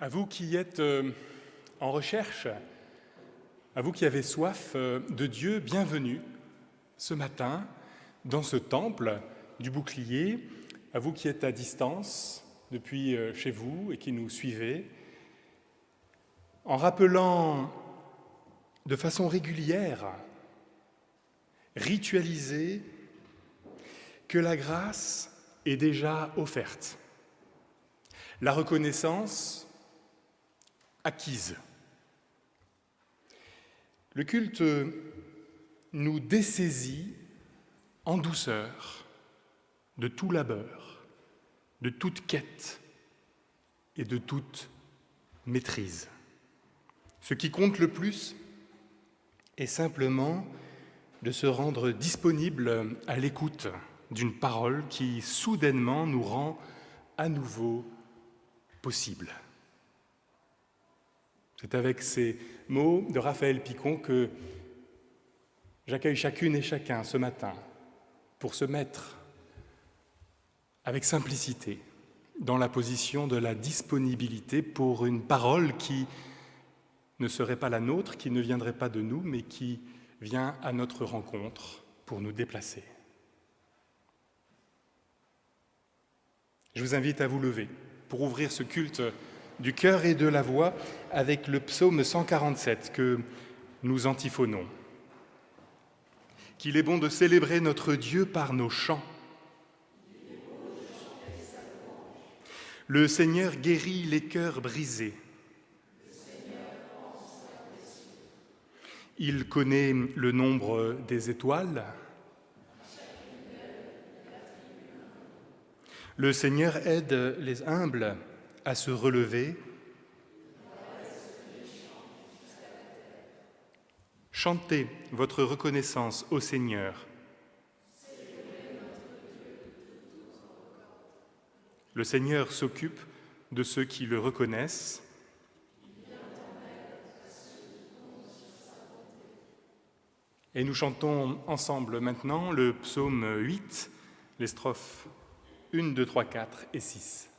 À vous qui êtes en recherche, à vous qui avez soif de Dieu, bienvenue ce matin dans ce temple du bouclier, à vous qui êtes à distance depuis chez vous et qui nous suivez, en rappelant de façon régulière, ritualisée, que la grâce est déjà offerte, la reconnaissance acquise. Le culte nous dessaisit en douceur de tout labeur, de toute quête et de toute maîtrise. Ce qui compte le plus est simplement de se rendre disponible à l'écoute d'une parole qui soudainement nous rend à nouveau possible. C'est avec ces mots de Raphaël Picon que j'accueille chacune et chacun ce matin pour se mettre avec simplicité dans la position de la disponibilité pour une parole qui ne serait pas la nôtre, qui ne viendrait pas de nous, mais qui vient à notre rencontre pour nous déplacer. Je vous invite à vous lever pour ouvrir ce culte du cœur et de la voix avec le psaume 147 que nous antiphonons. Qu'il est bon de célébrer notre Dieu par nos chants. Le Seigneur guérit les cœurs brisés. Il connaît le nombre des étoiles. Le Seigneur aide les humbles à se relever. Chantez votre reconnaissance au Seigneur. Le Seigneur s'occupe de ceux qui le reconnaissent. Et nous chantons ensemble maintenant le psaume 8, les strophes 1, 2, 3, 4 et 6.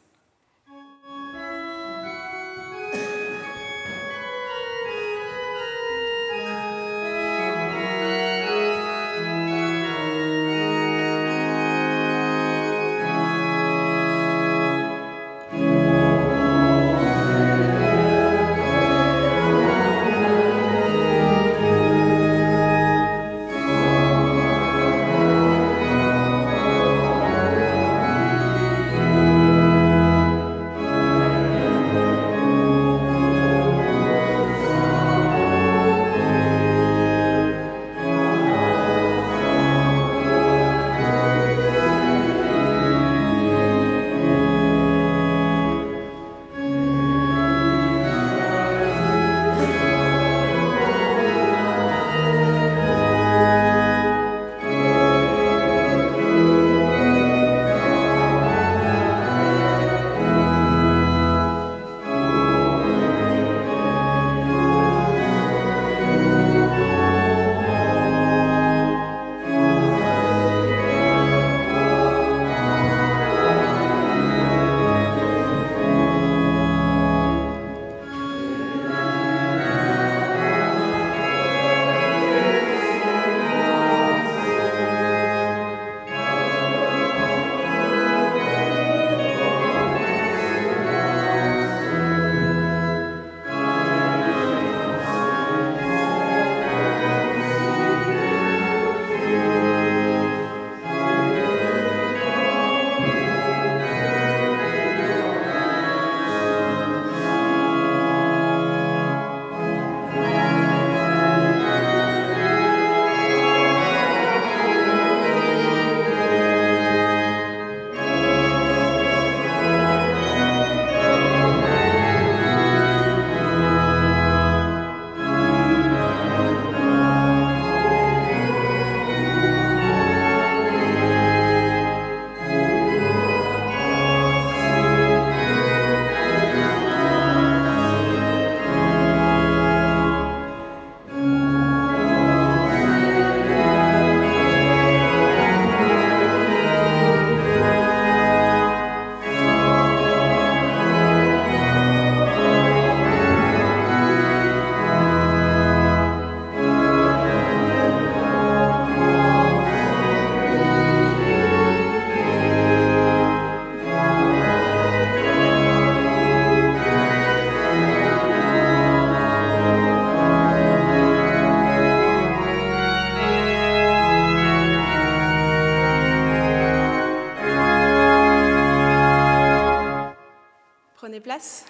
place.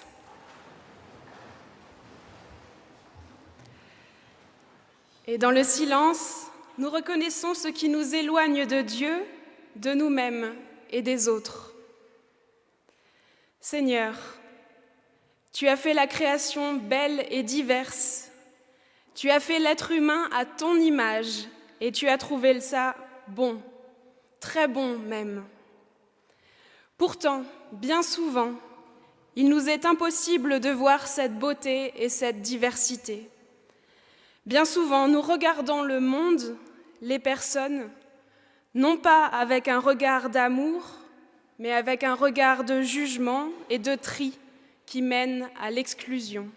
Et dans le silence, nous reconnaissons ce qui nous éloigne de Dieu, de nous-mêmes et des autres. Seigneur, tu as fait la création belle et diverse. Tu as fait l'être humain à ton image et tu as trouvé ça bon, très bon même. Pourtant, bien souvent, il nous est impossible de voir cette beauté et cette diversité. Bien souvent, nous regardons le monde, les personnes, non pas avec un regard d'amour, mais avec un regard de jugement et de tri qui mène à l'exclusion.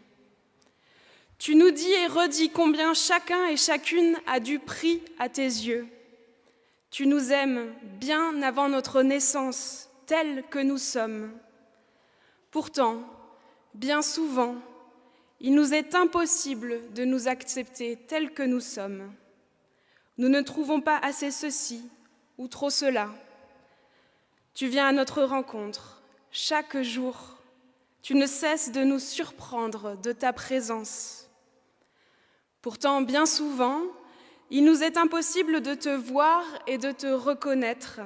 Tu nous dis et redis combien chacun et chacune a du prix à tes yeux. Tu nous aimes bien avant notre naissance, tels que nous sommes. Pourtant, bien souvent, il nous est impossible de nous accepter tels que nous sommes. Nous ne trouvons pas assez ceci ou trop cela. Tu viens à notre rencontre chaque jour. Tu ne cesses de nous surprendre de ta présence. Pourtant, bien souvent, il nous est impossible de te voir et de te reconnaître,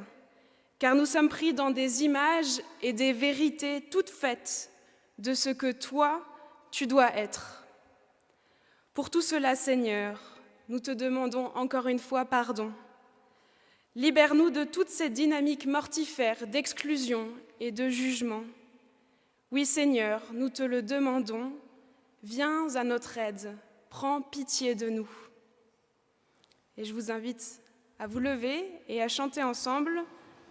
car nous sommes pris dans des images et des vérités toutes faites de ce que toi, tu dois être. Pour tout cela, Seigneur, nous te demandons encore une fois pardon. Libère-nous de toutes ces dynamiques mortifères d'exclusion et de jugement. Oui, Seigneur, nous te le demandons. Viens à notre aide. Prends pitié de nous. Et je vous invite à vous lever et à chanter ensemble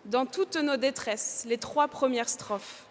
dans toutes nos détresses, les 3 premières strophes.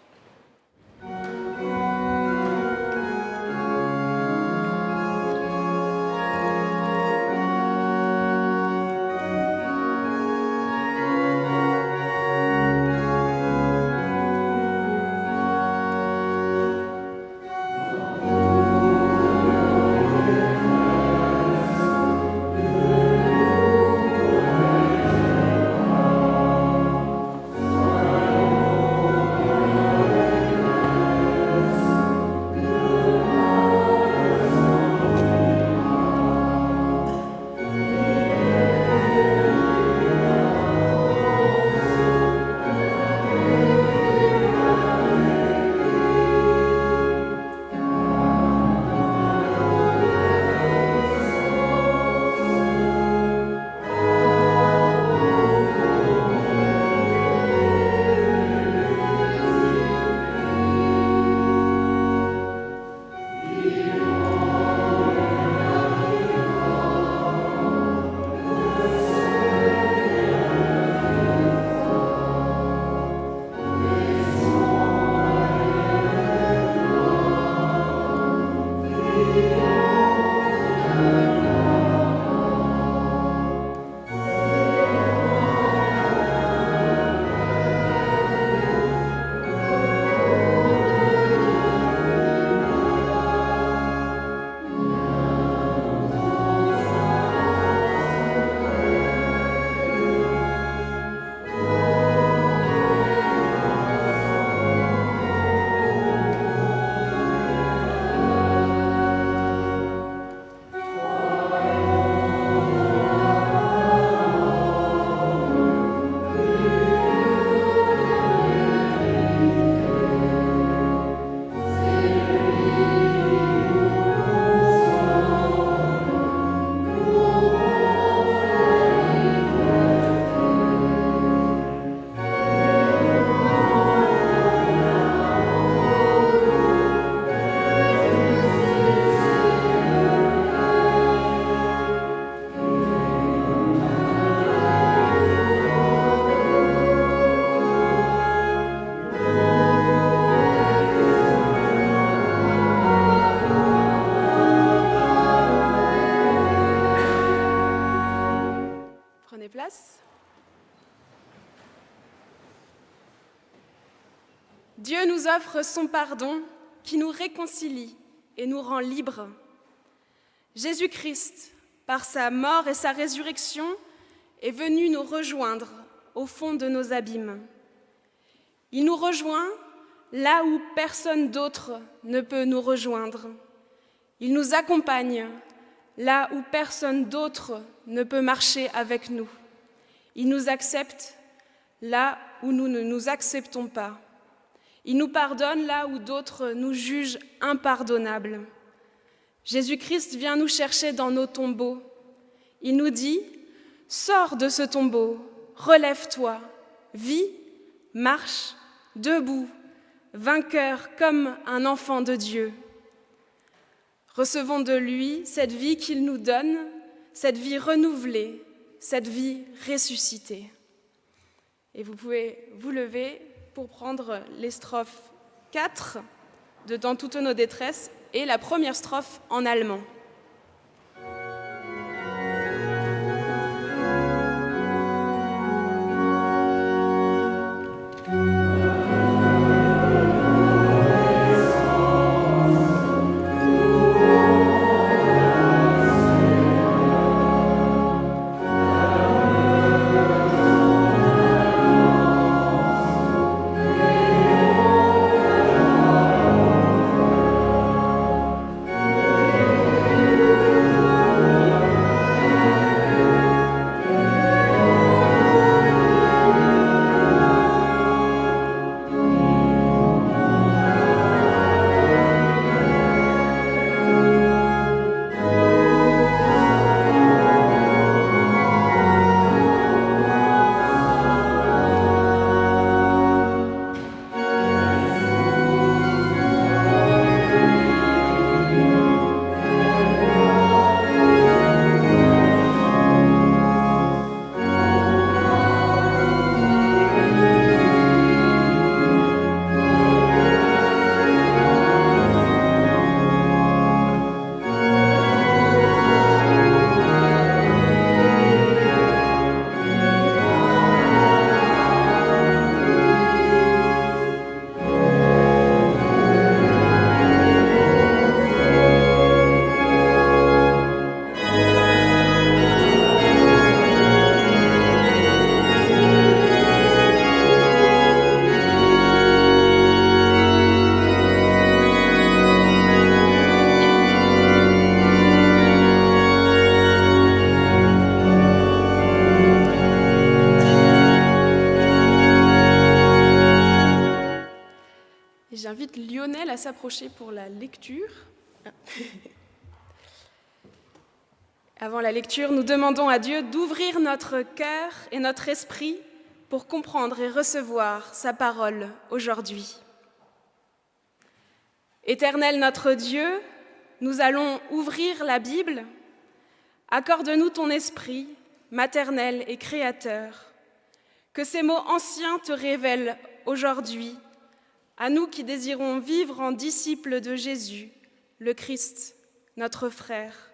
Dieu nous offre son pardon qui nous réconcilie et nous rend libres. Jésus-Christ, par sa mort et sa résurrection, est venu nous rejoindre au fond de nos abîmes. Il nous rejoint là où personne d'autre ne peut nous rejoindre. Il nous accompagne là où personne d'autre ne peut marcher avec nous. Il nous accepte là où nous ne nous acceptons pas. Il nous pardonne là où d'autres nous jugent impardonnables. Jésus-Christ vient nous chercher dans nos tombeaux. Il nous dit « Sors de ce tombeau, relève-toi, vis, marche, debout, vainqueur comme un enfant de Dieu. » Recevons de lui cette vie qu'il nous donne, cette vie renouvelée, cette vie ressuscitée. Et vous pouvez vous lever pour prendre les strophes 4 de Dans toutes nos détresses et la première strophe en allemand. J'invite Lionel à s'approcher pour la lecture. Avant la lecture, nous demandons à Dieu d'ouvrir notre cœur et notre esprit pour comprendre et recevoir sa parole aujourd'hui. Éternel notre Dieu, nous allons ouvrir la Bible. Accorde-nous ton esprit, maternel et créateur. Que ces mots anciens te révèlent aujourd'hui, à nous qui désirons vivre en disciples de Jésus, le Christ, notre frère.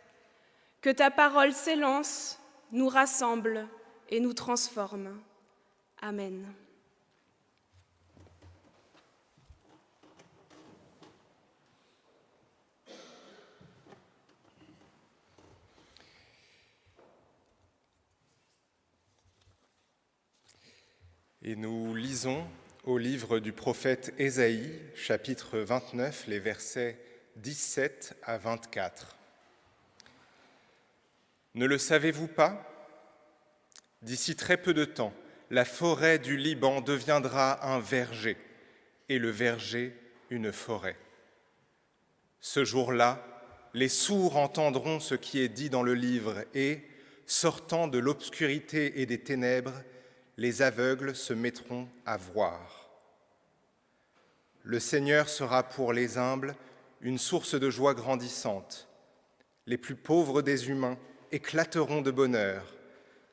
Que ta parole s'élance, nous rassemble et nous transforme. Amen. Et nous lisons au livre du prophète Ésaïe, chapitre 29, les versets 17 à 24. Ne le savez-vous pas ? D'ici très peu de temps, la forêt du Liban deviendra un verger, et le verger une forêt. Ce jour-là, les sourds entendront ce qui est dit dans le livre, et, sortant de l'obscurité et des ténèbres, les aveugles se mettront à voir. Le Seigneur sera pour les humbles une source de joie grandissante. Les plus pauvres des humains éclateront de bonheur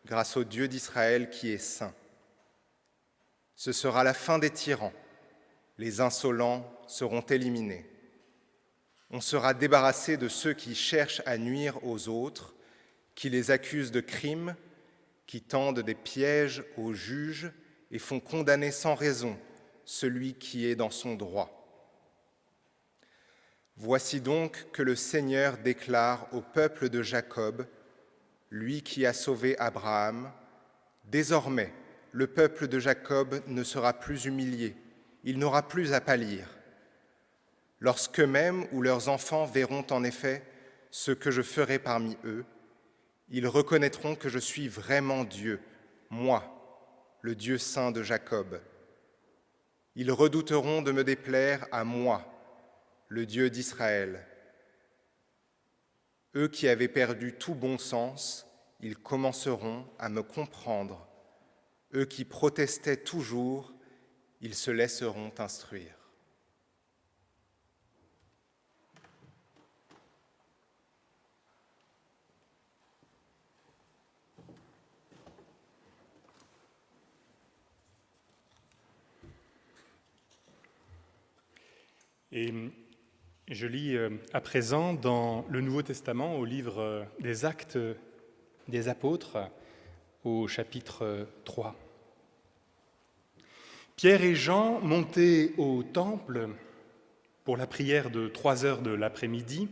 grâce au Dieu d'Israël qui est saint. Ce sera la fin des tyrans. Les insolents seront éliminés. On sera débarrassé de ceux qui cherchent à nuire aux autres, qui les accusent de crimes, qui tendent des pièges aux juges et font condamner sans raison celui qui est dans son droit. Voici donc que le Seigneur déclare au peuple de Jacob, lui qui a sauvé Abraham, « Désormais, le peuple de Jacob ne sera plus humilié, il n'aura plus à pâlir. Lorsqu'eux-mêmes ou leurs enfants verront en effet ce que je ferai parmi eux, ils reconnaîtront que je suis vraiment Dieu, moi, le Dieu saint de Jacob. Ils redouteront de me déplaire à moi, le Dieu d'Israël. Eux qui avaient perdu tout bon sens, ils commenceront à me comprendre. Eux qui protestaient toujours, ils se laisseront instruire. Et je lis à présent dans le Nouveau Testament, au livre des Actes des Apôtres, au chapitre 3. Pierre et Jean montaient au temple pour la prière de 3 heures de l'après-midi,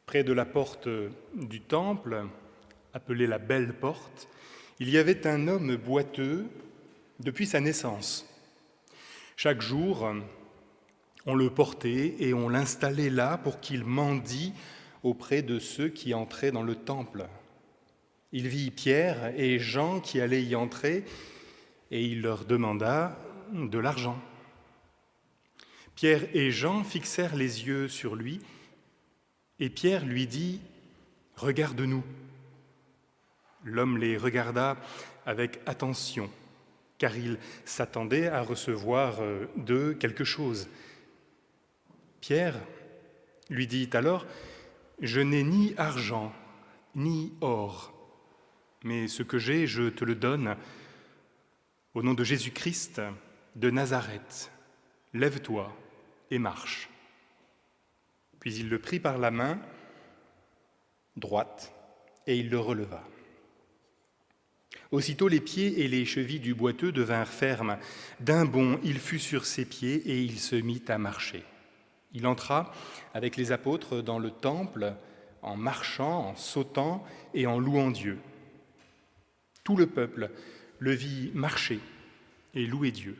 près de la porte du temple, appelée la Belle Porte. Il y avait un homme boiteux depuis sa naissance. Chaque jour, on le portait et on l'installait là pour qu'il mendie auprès de ceux qui entraient dans le temple. Il vit Pierre et Jean qui allaient y entrer et il leur demanda de l'argent. Pierre et Jean fixèrent les yeux sur lui et Pierre lui dit « Regarde-nous ». L'homme les regarda avec attention car il s'attendait à recevoir d'eux quelque chose. Pierre lui dit alors « Je n'ai ni argent ni or, mais ce que j'ai, je te le donne. Au nom de Jésus-Christ de Nazareth, lève-toi et marche. » Puis il le prit par la main droite et il le releva. Aussitôt les pieds et les chevilles du boiteux devinrent fermes. D'un bond, il fut sur ses pieds et il se mit à marcher. Il entra avec les apôtres dans le temple en marchant, en sautant et en louant Dieu. Tout le peuple le vit marcher et louer Dieu.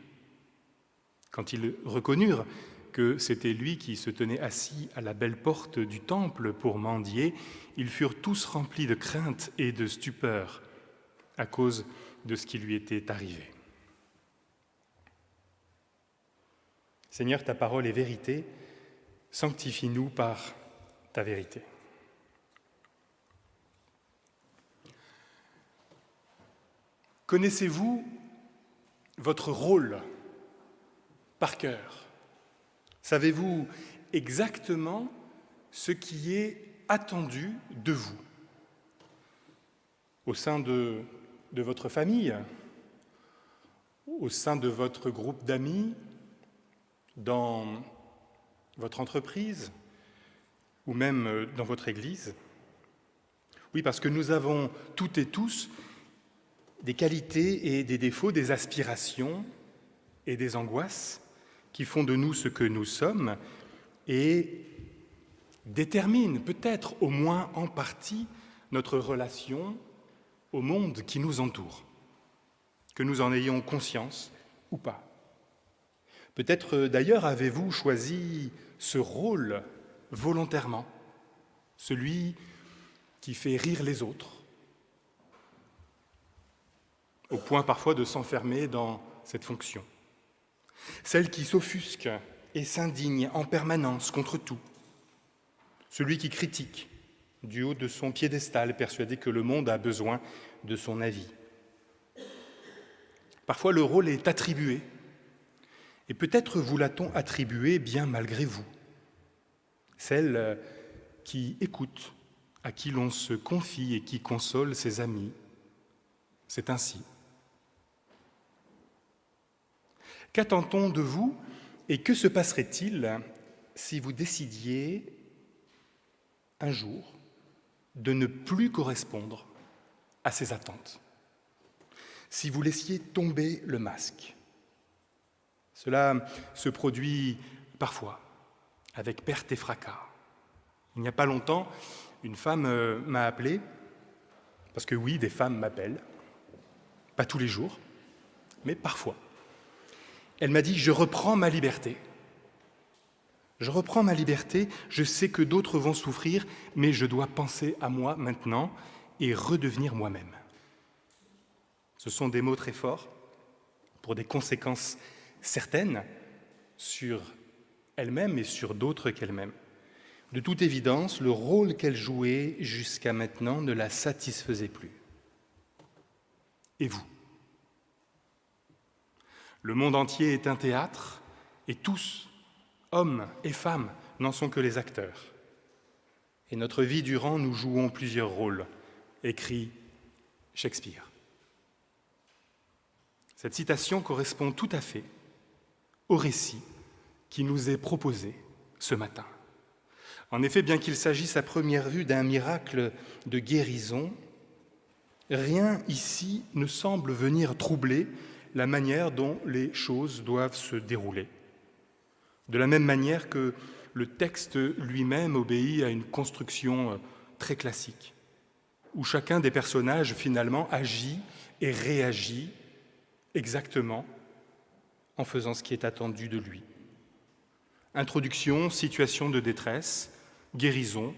Quand ils reconnurent que c'était lui qui se tenait assis à la belle porte du temple pour mendier, ils furent tous remplis de crainte et de stupeur à cause de ce qui lui était arrivé. Seigneur, ta parole est vérité. Sanctifie-nous par ta vérité. Connaissez-vous votre rôle par cœur? Savez-vous exactement ce qui est attendu de vous au sein de votre famille, au sein de votre groupe d'amis, dans votre entreprise ou même dans votre Église? Oui, parce que nous avons toutes et tous des qualités et des défauts, des aspirations et des angoisses qui font de nous ce que nous sommes et déterminent peut-être au moins en partie notre relation au monde qui nous entoure, que nous en ayons conscience ou pas. Peut-être d'ailleurs avez-vous choisi ce rôle volontairement, celui qui fait rire les autres, au point parfois de s'enfermer dans cette fonction. Celle qui s'offusque et s'indigne en permanence contre tout. Celui qui critique du haut de son piédestal, persuadé que le monde a besoin de son avis. Parfois le rôle est attribué, et peut-être vous l'a-t-on attribué bien malgré vous. Celle qui écoute, à qui l'on se confie et qui console ses amis. C'est ainsi. Qu'attend-on de vous et que se passerait-il si vous décidiez un jour de ne plus correspondre à ces attentes? Si vous laissiez tomber le masque? Cela se produit parfois avec perte et fracas. Il n'y a pas longtemps, une femme m'a appelé, parce que oui, des femmes m'appellent, pas tous les jours, mais parfois. Elle m'a dit, je reprends ma liberté. Je reprends ma liberté, je sais que d'autres vont souffrir, mais je dois penser à moi maintenant et redevenir moi-même. Ce sont des mots très forts pour des conséquences certaines sur elle-même et sur d'autres qu'elle-même. De toute évidence, le rôle qu'elle jouait jusqu'à maintenant ne la satisfaisait plus. Et vous ? Le monde entier est un théâtre et tous, hommes et femmes, n'en sont que les acteurs. Et notre vie durant, nous jouons plusieurs rôles, écrit Shakespeare. Cette citation correspond tout à fait au récit qui nous est proposé ce matin. En effet, bien qu'il s'agisse à première vue d'un miracle de guérison, rien ici ne semble venir troubler la manière dont les choses doivent se dérouler. De la même manière que le texte lui-même obéit à une construction très classique, où chacun des personnages finalement agit et réagit exactement en faisant ce qui est attendu de lui. Introduction, situation de détresse, guérison,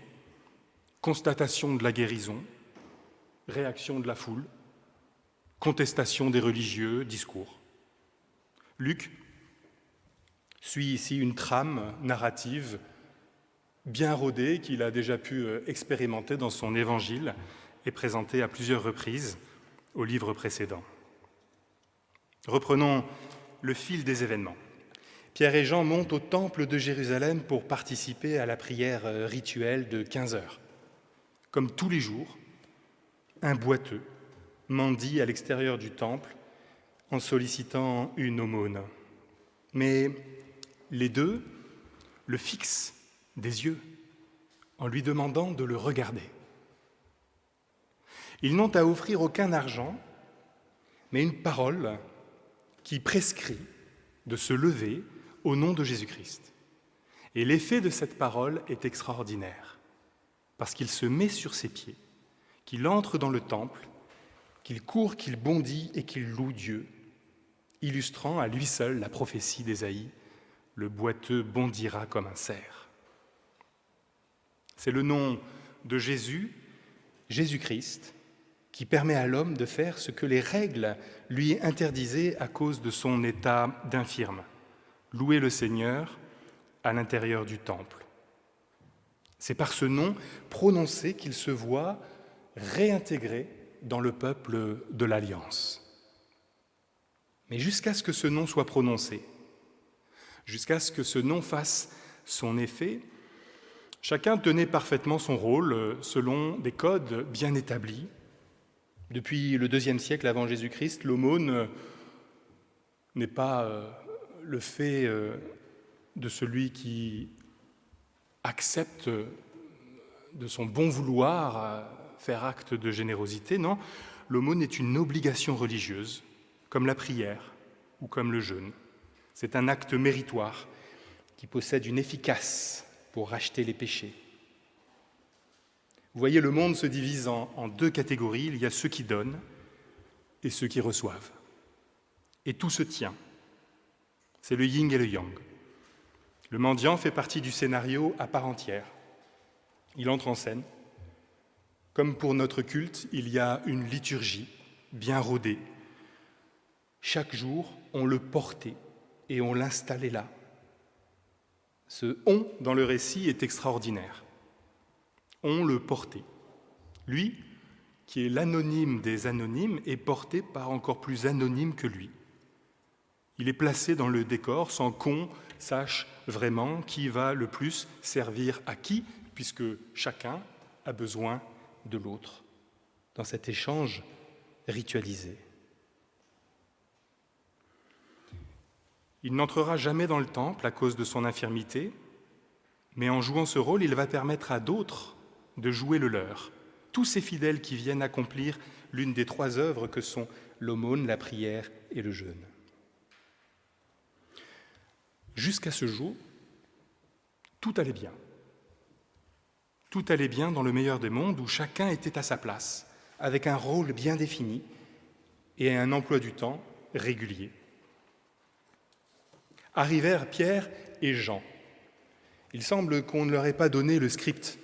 constatation de la guérison, réaction de la foule, contestation des religieux, discours. Luc suit ici une trame narrative bien rodée qu'il a déjà pu expérimenter dans son évangile et présentée à plusieurs reprises au livre précédent. Reprenons le fil des événements. Pierre et Jean montent au temple de Jérusalem pour participer à la prière rituelle de 15 heures. Comme tous les jours, un boiteux mendie à l'extérieur du temple en sollicitant une aumône. Mais les deux le fixent des yeux en lui demandant de le regarder. Ils n'ont à offrir aucun argent, mais une parole qui prescrit de se lever au nom de Jésus-Christ. Et l'effet de cette parole est extraordinaire, parce qu'il se met sur ses pieds, qu'il entre dans le temple, qu'il court, qu'il bondit et qu'il loue Dieu, illustrant à lui seul la prophétie d'Ésaïe, « Le boiteux bondira comme un cerf ». C'est le nom de Jésus, Jésus-Christ, qui permet à l'homme de faire ce que les règles lui interdisaient à cause de son état d'infirme, louer le Seigneur à l'intérieur du temple. C'est par ce nom prononcé qu'il se voit réintégré dans le peuple de l'Alliance. Mais jusqu'à ce que ce nom soit prononcé, jusqu'à ce que ce nom fasse son effet, chacun tenait parfaitement son rôle selon des codes bien établis. Depuis le IIe siècle avant Jésus-Christ, l'aumône n'est pas le fait de celui qui accepte de son bon vouloir faire acte de générosité. Non, l'aumône est une obligation religieuse, comme la prière ou comme le jeûne. C'est un acte méritoire qui possède une efficace pour racheter les péchés. Vous voyez, le monde se divise en deux catégories. Il y a ceux qui donnent et ceux qui reçoivent. Et tout se tient. C'est le yin et le yang. Le mendiant fait partie du scénario à part entière. Il entre en scène. Comme pour notre culte, il y a une liturgie bien rodée. Chaque jour, on le portait et on l'installait là. Ce « on » dans le récit est extraordinaire. On le portait. Lui, qui est l'anonyme des anonymes, est porté par encore plus anonyme que lui. Il est placé dans le décor sans qu'on sache vraiment qui va le plus servir à qui, puisque chacun a besoin de l'autre dans cet échange ritualisé. Il n'entrera jamais dans le temple à cause de son infirmité, mais en jouant ce rôle, il va permettre à d'autres de jouer le leur. Tous ces fidèles qui viennent accomplir l'une des trois œuvres que sont l'aumône, la prière et le jeûne. Jusqu'à ce jour, tout allait bien. Tout allait bien dans le meilleur des mondes où chacun était à sa place, avec un rôle bien défini et un emploi du temps régulier. Arrivèrent Pierre et Jean. Il semble qu'on ne leur ait pas donné le script,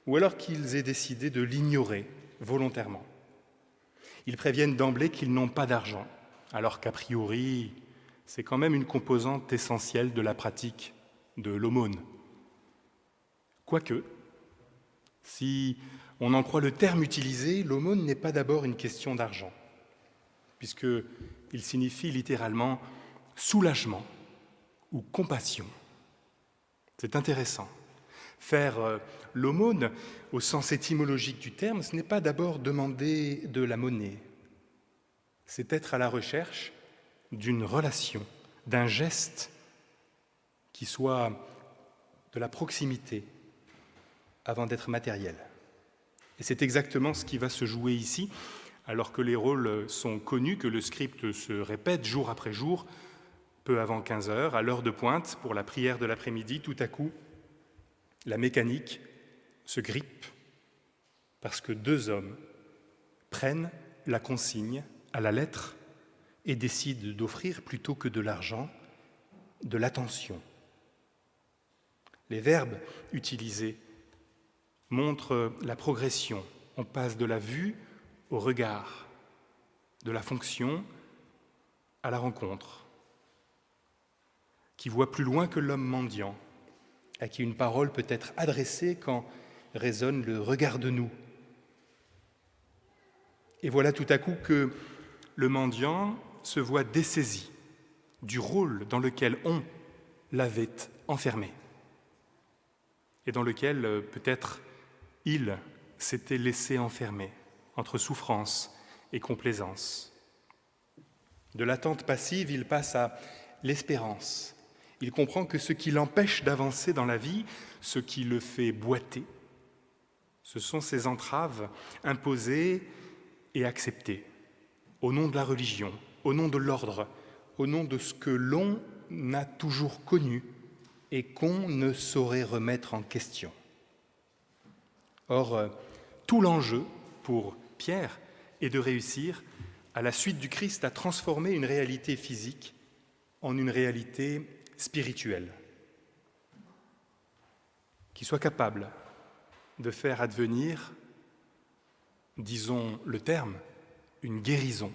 ou alors qu'ils aient décidé de l'ignorer volontairement. Ils préviennent d'emblée qu'ils n'ont pas d'argent, alors qu'a priori, c'est quand même une composante essentielle de la pratique de l'aumône. Quoique, si on en croit le terme utilisé, l'aumône n'est pas d'abord une question d'argent, puisqu'il signifie littéralement soulagement ou compassion. C'est intéressant. Faire l'aumône, au sens étymologique du terme, ce n'est pas d'abord demander de la monnaie. C'est être à la recherche d'une relation, d'un geste qui soit de la proximité avant d'être matériel. Et c'est exactement ce qui va se jouer ici, alors que les rôles sont connus, que le script se répète jour après jour, peu avant 15 heures, à l'heure de pointe, pour la prière de l'après-midi, tout à coup, la mécanique se grippe parce que deux hommes prennent la consigne à la lettre et décident d'offrir, plutôt que de l'argent, de l'attention. Les verbes utilisés montrent la progression. On passe de la vue au regard, de la fonction à la rencontre, qui voit plus loin que l'homme mendiant, à qui une parole peut être adressée quand résonne le « regarde-nous ». Et voilà tout à coup que le mendiant se voit dessaisi du rôle dans lequel on l'avait enfermé et dans lequel peut-être il s'était laissé enfermer entre souffrance et complaisance. De l'attente passive, il passe à l'espérance. Il comprend que ce qui l'empêche d'avancer dans la vie, ce qui le fait boiter, ce sont ces entraves imposées et acceptées au nom de la religion, au nom de l'ordre, au nom de ce que l'on a toujours connu et qu'on ne saurait remettre en question. Or, tout l'enjeu pour Pierre est de réussir, à la suite du Christ, à transformer une réalité physique en une réalité spirituelle, qui soit capable de faire advenir, disons le terme, une guérison,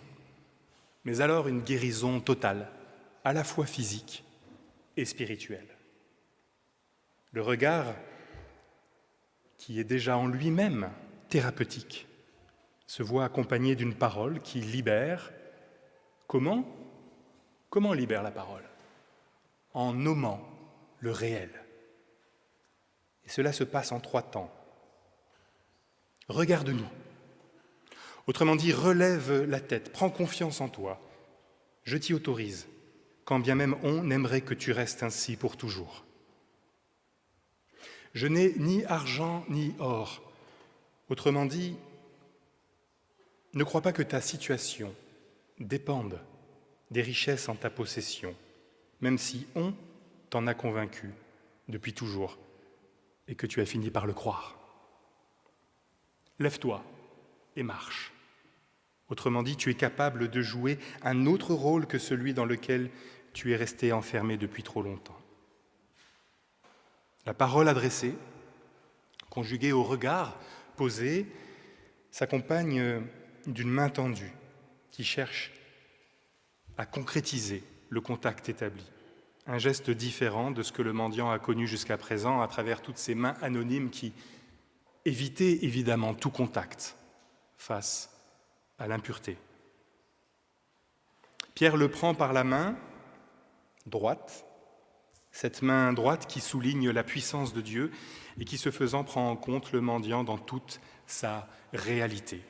mais alors une guérison totale, à la fois physique et spirituelle. Le regard, qui est déjà en lui-même thérapeutique, se voit accompagné d'une parole qui libère. Comment libère la parole ? En nommant le réel. Et cela se passe en 3 temps. Regarde-nous. Autrement dit, relève la tête, prends confiance en toi. Je t'y autorise, quand bien même on aimerait que tu restes ainsi pour toujours. Je n'ai ni argent ni or. Autrement dit, ne crois pas que ta situation dépende des richesses en ta possession, même si on t'en a convaincu depuis toujours et que tu as fini par le croire. Lève-toi et marche. Autrement dit, tu es capable de jouer un autre rôle que celui dans lequel tu es resté enfermé depuis trop longtemps. La parole adressée, conjuguée au regard posé, s'accompagne d'une main tendue qui cherche à concrétiser le contact établi. Un geste différent de ce que le mendiant a connu jusqu'à présent à travers toutes ces mains anonymes qui évitaient évidemment tout contact face à l'impureté. Pierre le prend par la main droite, cette main droite qui souligne la puissance de Dieu et qui, ce faisant, prend en compte le mendiant dans toute sa réalité.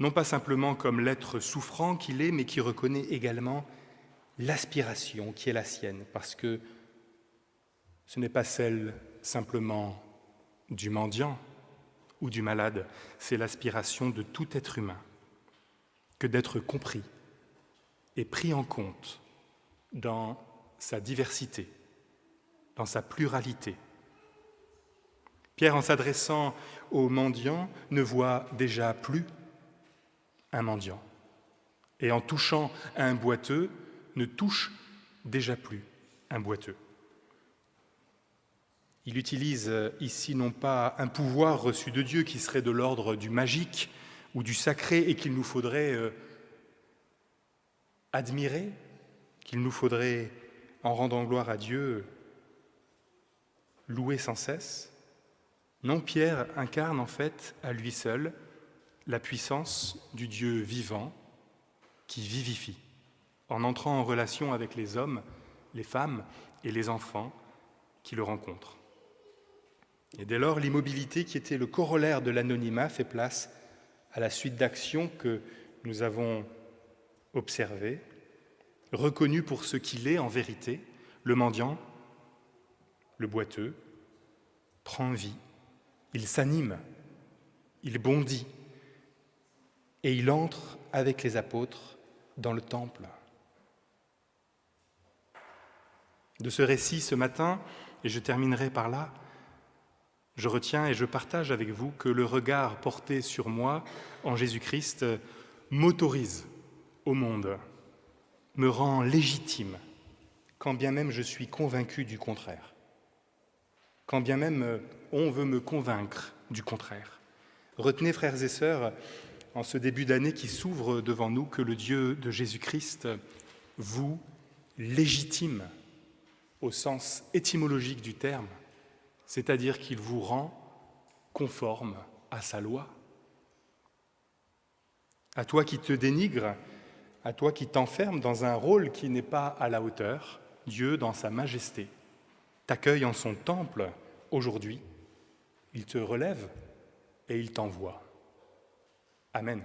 Non pas simplement comme l'être souffrant qu'il est, mais qui reconnaît également l'aspiration qui est la sienne, parce que ce n'est pas celle simplement du mendiant ou du malade, c'est l'aspiration de tout être humain, que d'être compris et pris en compte dans sa diversité, dans sa pluralité. Pierre, en s'adressant au mendiant, ne voit déjà plus un mendiant, et en touchant à un boiteux, ne touche déjà plus un boiteux. Il utilise ici non pas un pouvoir reçu de Dieu qui serait de l'ordre du magique ou du sacré et qu'il nous faudrait admirer, qu'il nous faudrait, en rendant gloire à Dieu, louer sans cesse. Non, Pierre incarne en fait à lui seul la puissance du Dieu vivant qui vivifie, en entrant en relation avec les hommes, les femmes et les enfants qui le rencontrent. Et dès lors, l'immobilité qui était le corollaire de l'anonymat fait place à la suite d'actions que nous avons observées, reconnues pour ce qu'il est en vérité. Le mendiant, le boiteux, prend vie, il s'anime, il bondit et il entre avec les apôtres dans le temple. De ce récit ce matin, et je terminerai par là, je retiens et je partage avec vous que le regard porté sur moi en Jésus-Christ m'autorise au monde, me rend légitime, quand bien même je suis convaincu du contraire, quand bien même on veut me convaincre du contraire. Retenez, frères et sœurs, en ce début d'année qui s'ouvre devant nous, que le Dieu de Jésus-Christ vous légitime au sens étymologique du terme, c'est-à-dire qu'il vous rend conforme à sa loi. À toi qui te dénigre, à toi qui t'enferme dans un rôle qui n'est pas à la hauteur, Dieu, dans sa majesté, t'accueille en son temple aujourd'hui, il te relève et il t'envoie. Amen.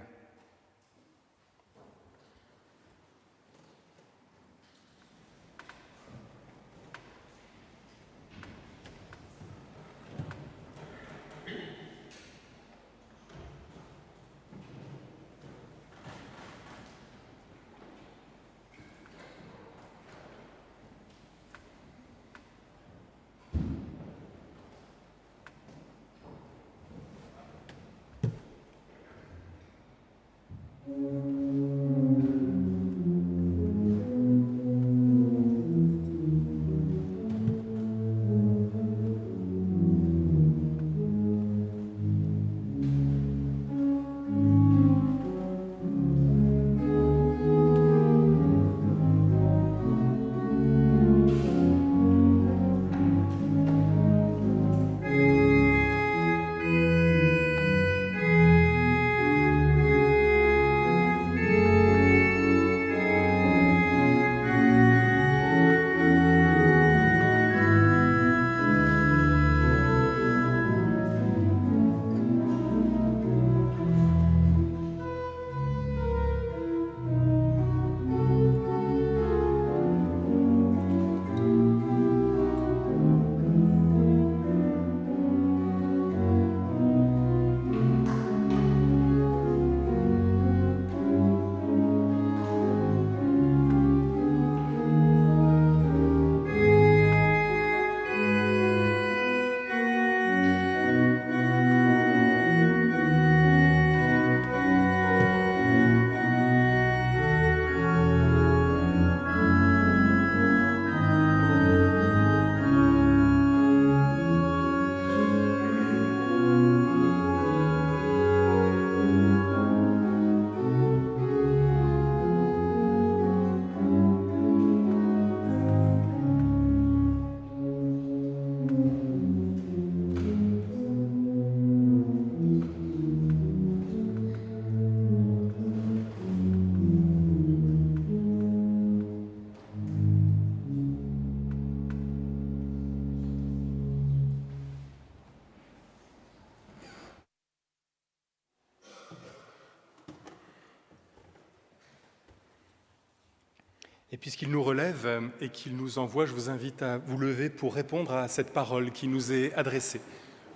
Et puisqu'il nous relève et qu'il nous envoie, je vous invite à vous lever pour répondre à cette parole qui nous est adressée,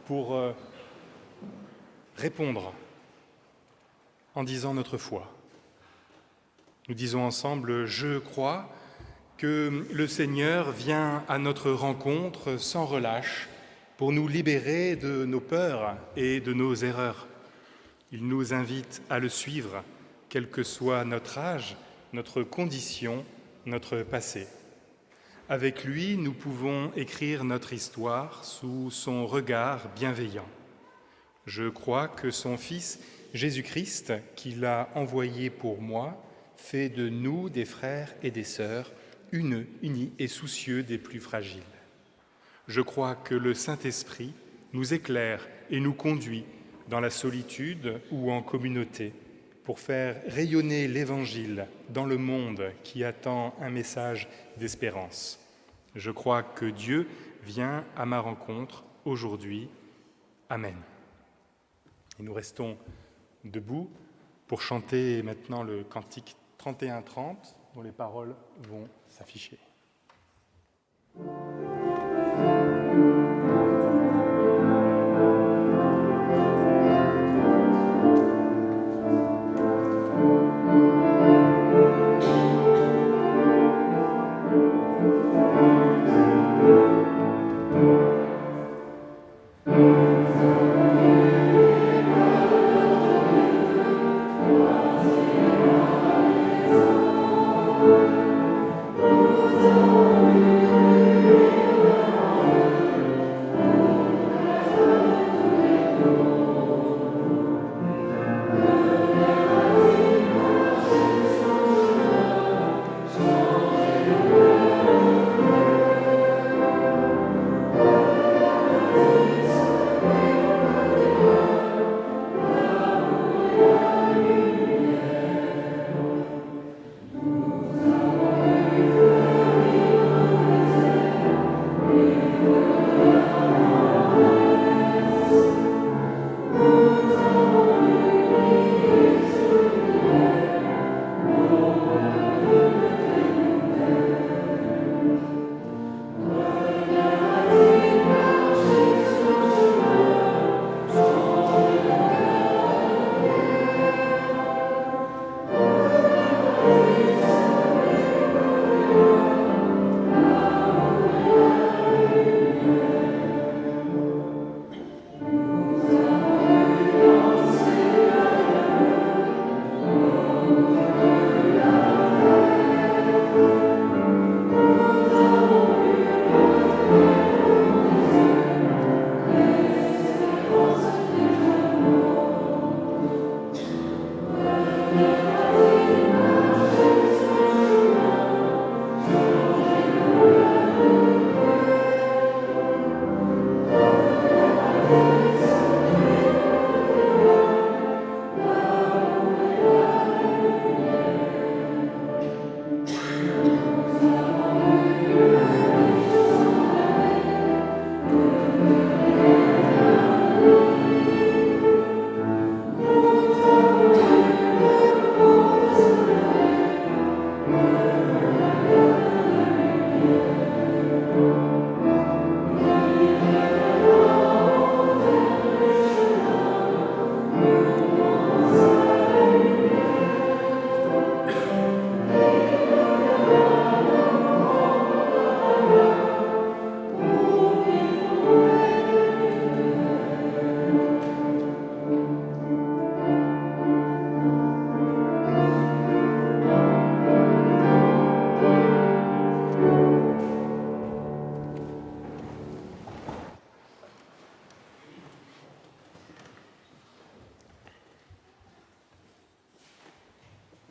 pour répondre en disant notre foi. Nous disons ensemble « Je crois que le Seigneur vient à notre rencontre sans relâche pour nous libérer de nos peurs et de nos erreurs. Il nous invite à le suivre, quel que soit notre âge, notre condition, notre passé. Avec lui, nous pouvons écrire notre histoire sous son regard bienveillant. Je crois que son Fils Jésus-Christ, qu'il a envoyé pour moi, fait de nous des frères et des sœurs, unis et soucieux des plus fragiles. Je crois que le Saint-Esprit nous éclaire et nous conduit dans la solitude ou en communauté pour faire rayonner l'Évangile dans le monde qui attend un message d'espérance. Je crois que Dieu vient à ma rencontre aujourd'hui. Amen. Et nous restons debout pour chanter maintenant le cantique 31-30 dont les paroles vont s'afficher.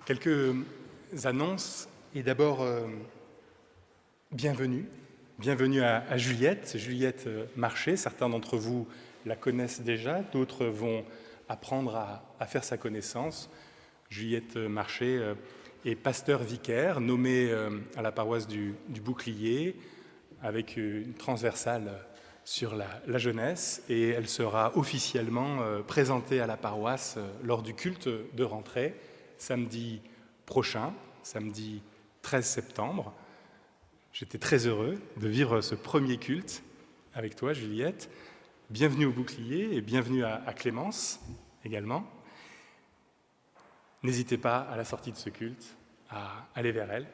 Quelques annonces et d'abord bienvenue à Juliette Marché. Certains d'entre vous la connaissent déjà, d'autres vont apprendre à faire sa connaissance. Juliette Marché est pasteur vicaire, nommée à la paroisse du Bouclier, avec une transversale sur la jeunesse, et elle sera officiellement présentée à la paroisse lors du culte de rentrée, samedi prochain, samedi 13 septembre. J'étais très heureux de vivre ce premier culte avec toi, Juliette. Bienvenue au Bouclier et bienvenue à Clémence également. N'hésitez pas à la sortie de ce culte à aller vers elle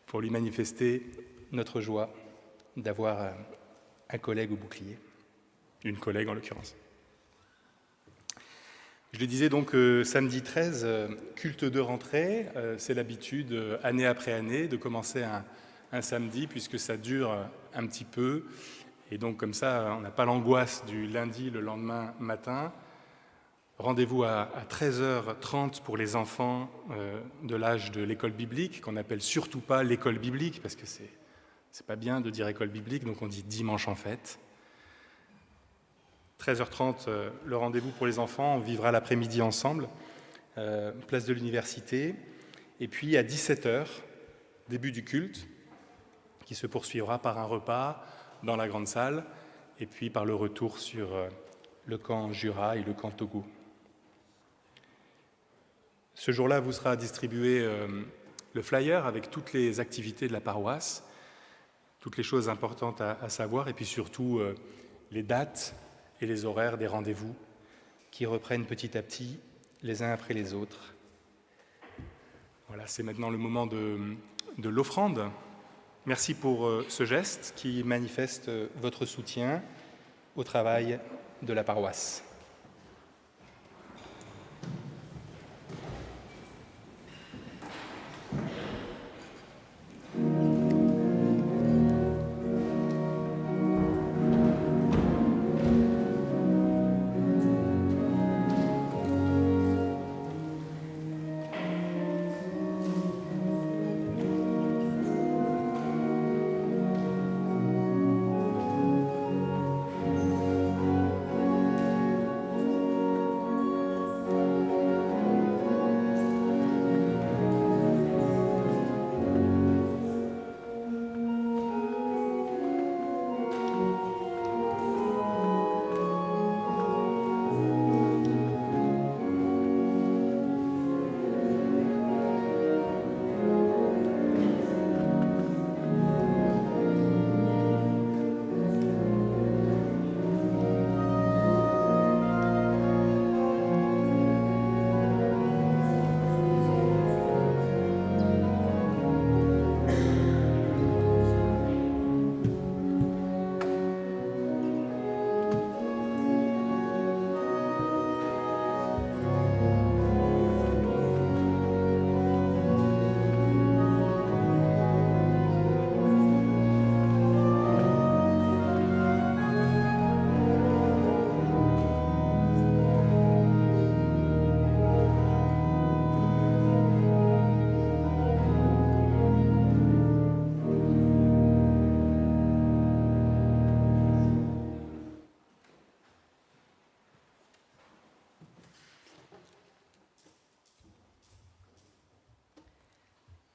pour lui manifester notre joie d'avoir un collègue au Bouclier, une collègue en l'occurrence. Je le disais donc, samedi 13, culte de rentrée, c'est l'habitude, année après année, de commencer un samedi, puisque ça dure un petit peu. Et donc comme ça, on n'a pas l'angoisse du lundi, le lendemain matin. Rendez-vous à 13h30 pour les enfants de l'âge de l'école biblique, qu'on n'appelle surtout pas l'école biblique, parce que c'est pas bien de dire école biblique, donc on dit dimanche en fête. 13h30, le rendez-vous pour les enfants, on vivra l'après-midi ensemble, place de l'université. Et puis à 17h, début du culte, qui se poursuivra par un repas dans la grande salle, et puis par le retour sur le camp Jura et le camp Togo. Ce jour-là vous sera distribué le flyer avec toutes les activités de la paroisse, toutes les choses importantes à savoir, et puis surtout les dates et les horaires des rendez-vous qui reprennent petit à petit les uns après les autres. Voilà, c'est maintenant le moment de l'offrande. Merci pour ce geste qui manifeste votre soutien au travail de la paroisse.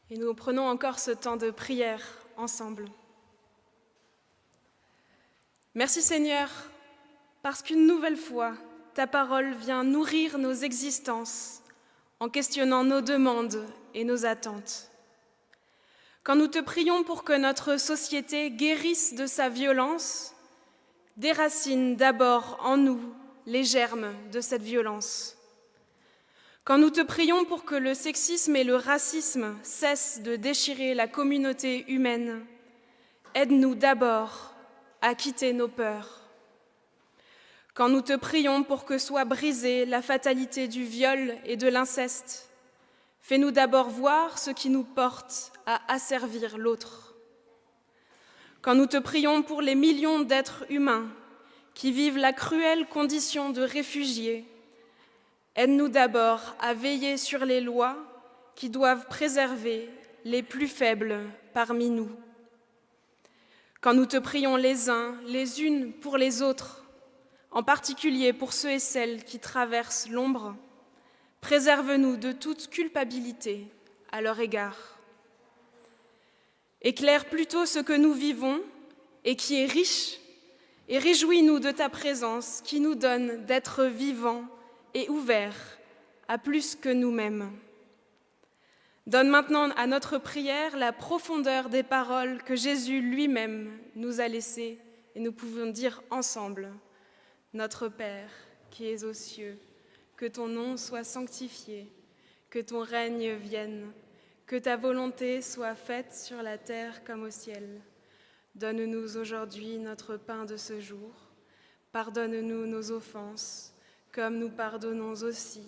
Et nous prenons encore ce temps de prière ensemble. Merci Seigneur, parce qu'une nouvelle fois, ta parole vient nourrir nos existences en questionnant nos demandes et nos attentes. Quand nous te prions pour que notre société guérisse de sa violence, déracine d'abord en nous les germes de cette violence. Quand nous te prions pour que le sexisme et le racisme cessent de déchirer la communauté humaine, aide-nous d'abord à quitter nos peurs. Quand nous te prions pour que soit brisée la fatalité du viol et de l'inceste, fais-nous d'abord voir ce qui nous porte à asservir l'autre. Quand nous te prions pour les millions d'êtres humains qui vivent la cruelle condition de réfugiés, aide-nous d'abord à veiller sur les lois qui doivent préserver les plus faibles parmi nous. Quand nous te prions les uns, les unes pour les autres, en particulier pour ceux et celles qui traversent l'ombre, préserve-nous de toute culpabilité à leur égard. Éclaire plutôt ce que nous vivons et qui est riche, et réjouis-nous de ta présence qui nous donne d'être vivants et ouverts à plus que nous-mêmes. Donne maintenant à notre prière la profondeur des paroles que Jésus lui-même nous a laissées, et nous pouvons dire ensemble: Notre Père qui es aux cieux, que ton nom soit sanctifié, que ton règne vienne, que ta volonté soit faite sur la terre comme au ciel. Donne-nous aujourd'hui notre pain de ce jour. Pardonne-nous nos offenses, comme nous pardonnons aussi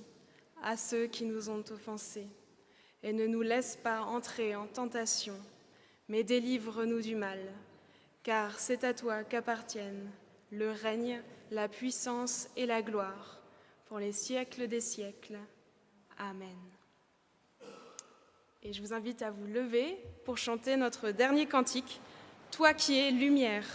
à ceux qui nous ont offensés. Et ne nous laisse pas entrer en tentation, mais délivre-nous du mal, car c'est à toi qu'appartiennent le règne, la puissance et la gloire, pour les siècles des siècles. Amen. Et je vous invite à vous lever pour chanter notre dernier cantique, « Toi qui es lumière ».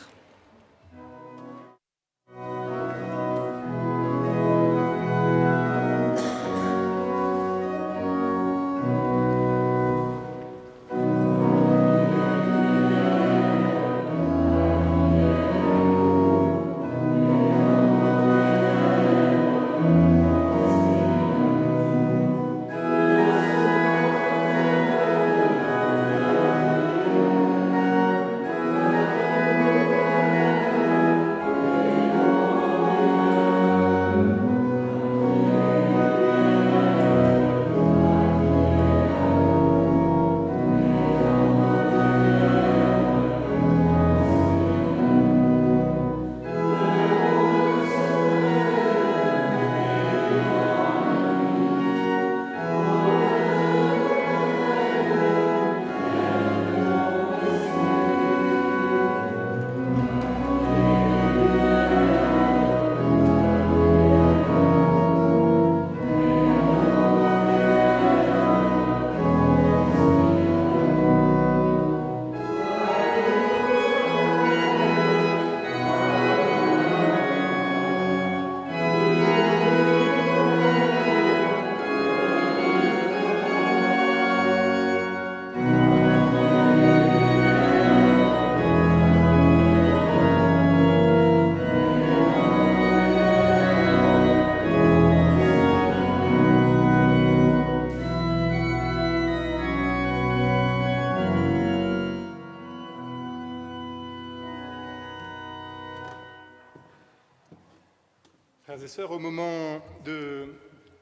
Frères et sœurs, au moment de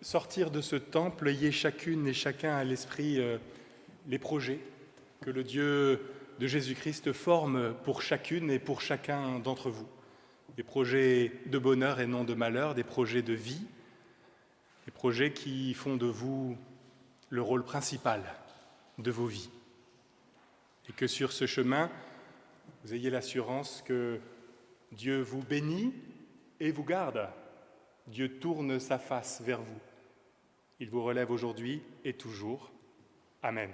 sortir de ce temple, ayez chacune et chacun à l'esprit les projets que le Dieu de Jésus-Christ forme pour chacune et pour chacun d'entre vous. Des projets de bonheur et non de malheur, des projets de vie, des projets qui font de vous le rôle principal de vos vies. Et que sur ce chemin, vous ayez l'assurance que Dieu vous bénit et vous garde. Dieu tourne sa face vers vous. Il vous relève aujourd'hui et toujours. Amen.